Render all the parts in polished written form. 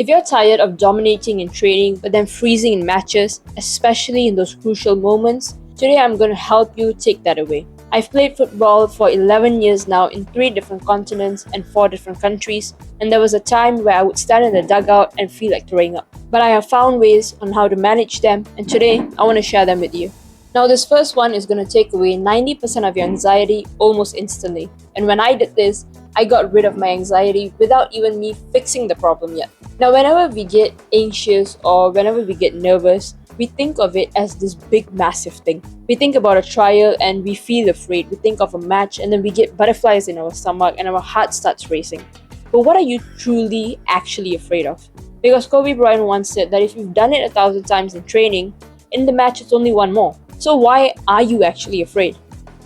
If you're tired of dominating in training but then freezing in matches, especially in those crucial moments, today I'm going to help you take that away. I've played football for 11 years now in 3 different continents and 4 different countries, and there was a time where I would stand in the dugout and feel like throwing up. But I have found ways on how to manage them, and today I want to share them with you. Now, this first one is going to take away 90% of your anxiety almost instantly. And when I did this, I got rid of my anxiety without even me fixing the problem yet. Now, whenever we get anxious or whenever we get nervous, we think of it as this big, massive thing. We think about a trial and we feel afraid. We think of a match and then we get butterflies in our stomach and our heart starts racing. But what are you truly actually afraid of? Because Kobe Bryant once said that if you've done it 1,000 times in training, in the match it's only one more. So why are you actually afraid?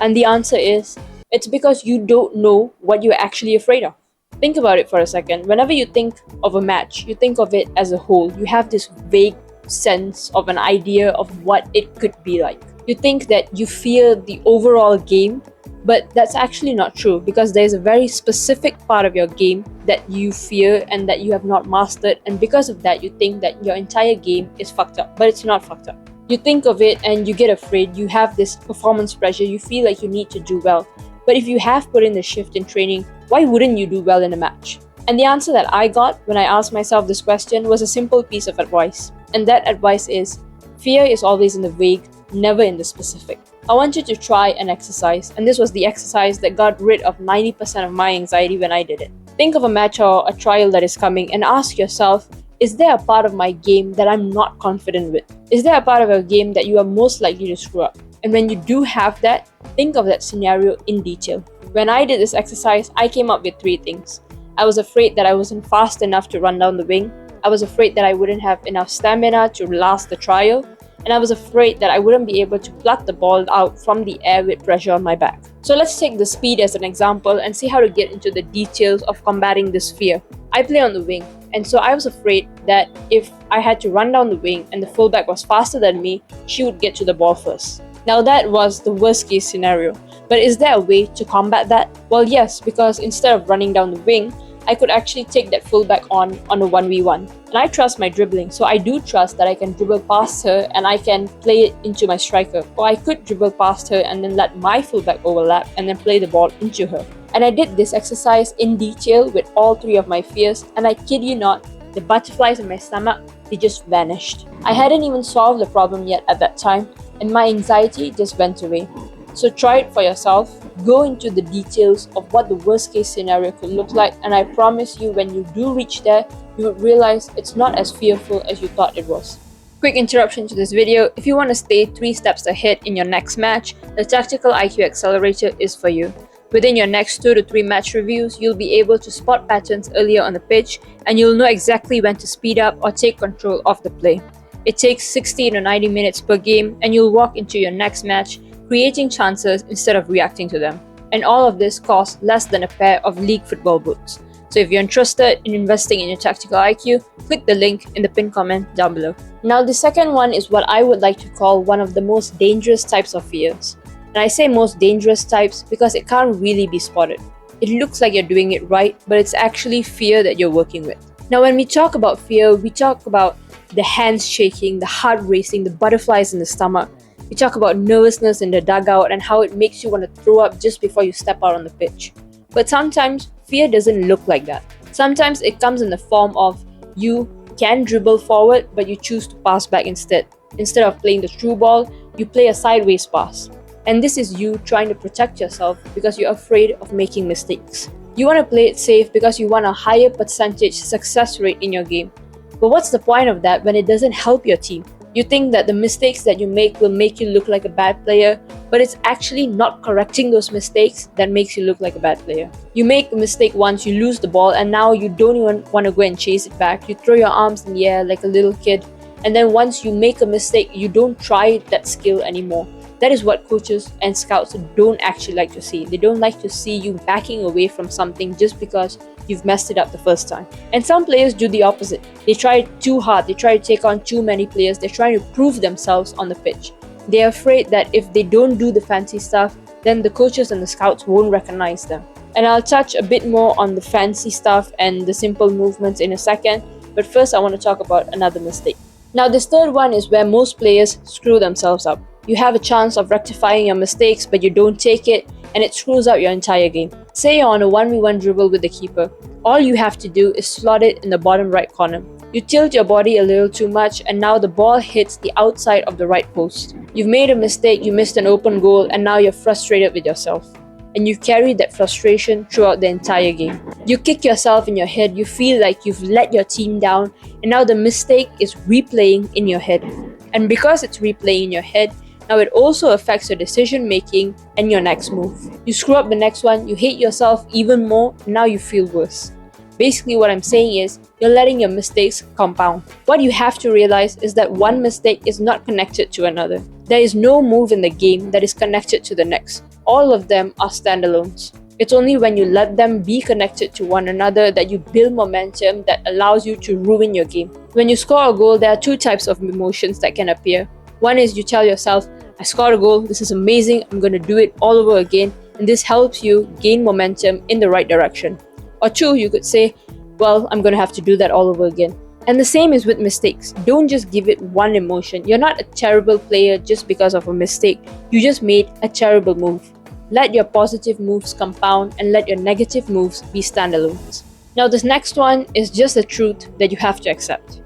And the answer is, it's because you don't know what you're actually afraid of. Think about it for a second. Whenever you think of a match, you think of it as a whole. You have this vague sense of an idea of what it could be like. You think that you fear the overall game, but that's actually not true because there's a very specific part of your game that you fear and that you have not mastered, and because of that you think that your entire game is fucked up, but it's not fucked up. You think of it and you get afraid, you have this performance pressure, you feel like you need to do well. But if you have put in the shift in training, why wouldn't you do well in a match? And the answer that I got when I asked myself this question was a simple piece of advice. And that advice is, fear is always in the vague, never in the specific. I want you to try an exercise, and this was the exercise that got rid of 90% of my anxiety when I did it. Think of a match or a trial that is coming and ask yourself, is there a part of my game that I'm not confident with? Is there a part of your game that you are most likely to screw up? And when you do have that, think of that scenario in detail. When I did this exercise, I came up with 3 things. I was afraid that I wasn't fast enough to run down the wing. I was afraid that I wouldn't have enough stamina to last the trial. And I was afraid that I wouldn't be able to pluck the ball out from the air with pressure on my back. So let's take the speed as an example and see how to get into the details of combating this fear. I play on the wing, and so I was afraid that if I had to run down the wing and the fullback was faster than me, she would get to the ball first. Now that was the worst case scenario, but is there a way to combat that? Well, yes, because instead of running down the wing, I could actually take that fullback on a 1v1. And I trust my dribbling, so I do trust that I can dribble past her and I can play it into my striker. Or I could dribble past her and then let my fullback overlap and then play the ball into her. And I did this exercise in detail with all 3 of my fears, and I kid you not, the butterflies in my stomach, they just vanished. I hadn't even solved the problem yet at that time, and my anxiety just went away. So try it for yourself, go into the details of what the worst case scenario could look like, and I promise you when you do reach there, you would realize it's not as fearful as you thought it was. Quick interruption to this video, if you want to stay 3 steps ahead in your next match, the Tactical IQ Accelerator is for you. Within your next 2 to 3 match reviews, you'll be able to spot patterns earlier on the pitch, and you'll know exactly when to speed up or take control of the play. It takes 60 to 90 minutes per game, and you'll walk into your next match creating chances instead of reacting to them. And all of this costs less than a pair of league football boots. So if you're interested in investing in your tactical IQ, click the link in the pinned comment down below. Now the second one is what I would like to call one of the most dangerous types of fears. And I say most dangerous types because it can't really be spotted. It looks like you're doing it right, but it's actually fear that you're working with. Now when we talk about fear, we talk about the hands shaking, the heart racing, the butterflies in the stomach. We talk about nervousness in the dugout and how it makes you want to throw up just before you step out on the pitch. But sometimes fear doesn't look like that. Sometimes it comes in the form of you can dribble forward, but you choose to pass back instead. Instead of playing the through ball, you play a sideways pass. And this is you trying to protect yourself because you're afraid of making mistakes. You want to play it safe because you want a higher percentage success rate in your game. But what's the point of that when it doesn't help your team? You think that the mistakes that you make will make you look like a bad player, but it's actually not correcting those mistakes that makes you look like a bad player. You make a mistake once, you lose the ball, and now you don't even want to go and chase it back. You throw your arms in the air like a little kid, and then once you make a mistake, you don't try that skill anymore. That is what coaches and scouts don't actually like to see. They don't like to see you backing away from something just because you've messed it up the first time. And some players do the opposite. They try too hard, they try to take on too many players, they're trying to prove themselves on the pitch. They're afraid that if they don't do the fancy stuff, then the coaches and the scouts won't recognize them. And I'll touch a bit more on the fancy stuff and the simple movements in a second. but first I want to talk about another mistake. Now, this third one is where most players screw themselves up. You have a chance of rectifying your mistakes, but you don't take it, and it screws up your entire game. Say you're on a 1v1 dribble with the keeper. All you have to do is slot it in the bottom right corner. You tilt your body a little too much, and now the ball hits the outside of the right post. You've made a mistake, you missed an open goal, and now you're frustrated with yourself. And you carry that frustration throughout the entire game. You kick yourself in your head, you feel like you've let your team down, and now the mistake is replaying in your head. And because it's replaying in your head, now it also affects your decision making and your next move. You screw up the next one, you hate yourself even more, and now you feel worse. Basically, what I'm saying is, you're letting your mistakes compound. What you have to realize is that one mistake is not connected to another. There is no move in the game that is connected to the next. All of them are standalones. It's only when you let them be connected to one another that you build momentum that allows you to ruin your game. When you score a goal, there are two types of emotions that can appear. One is you tell yourself, I scored a goal, this is amazing, I'm going to do it all over again, and this helps you gain momentum in the right direction. Or two, you could say, well, I'm going to have to do that all over again. And the same is with mistakes. Don't just give it one emotion. You're not a terrible player just because of a mistake. You just made a terrible move. Let your positive moves compound and let your negative moves be standalones. Now, this next one is just a truth that you have to accept.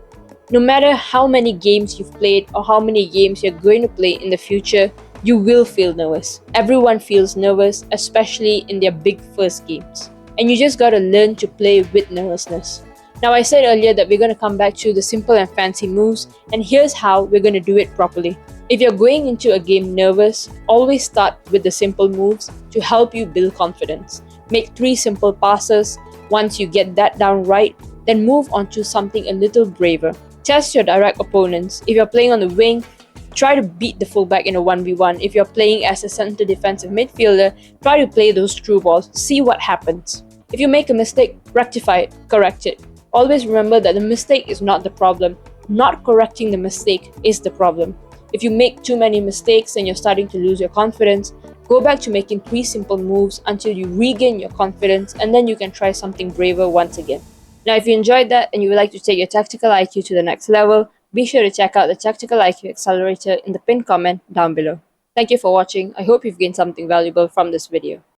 No matter how many games you've played or how many games you're going to play in the future, you will feel nervous. Everyone feels nervous, especially in their big first games. And you just gotta learn to play with nervousness. Now, I said earlier that we're gonna come back to the simple and fancy moves, and here's how we're gonna do it properly. If you're going into a game nervous, always start with the simple moves to help you build confidence. Make 3 simple passes. Once you get that down right, then move on to something a little braver. Test your direct opponents. If you're playing on the wing, try to beat the fullback in a 1v1. If you're playing as a center defensive midfielder, try to play those through balls. See what happens. If you make a mistake, rectify it, correct it. Always remember that the mistake is not the problem. Not correcting the mistake is the problem. If you make too many mistakes and you're starting to lose your confidence, go back to making 3 simple moves until you regain your confidence, and then you can try something braver once again. Now, if you enjoyed that and you would like to take your tactical IQ to the next level, be sure to check out the Tactical IQ Accelerator in the pinned comment down below. Thank you for watching. I hope you've gained something valuable from this video.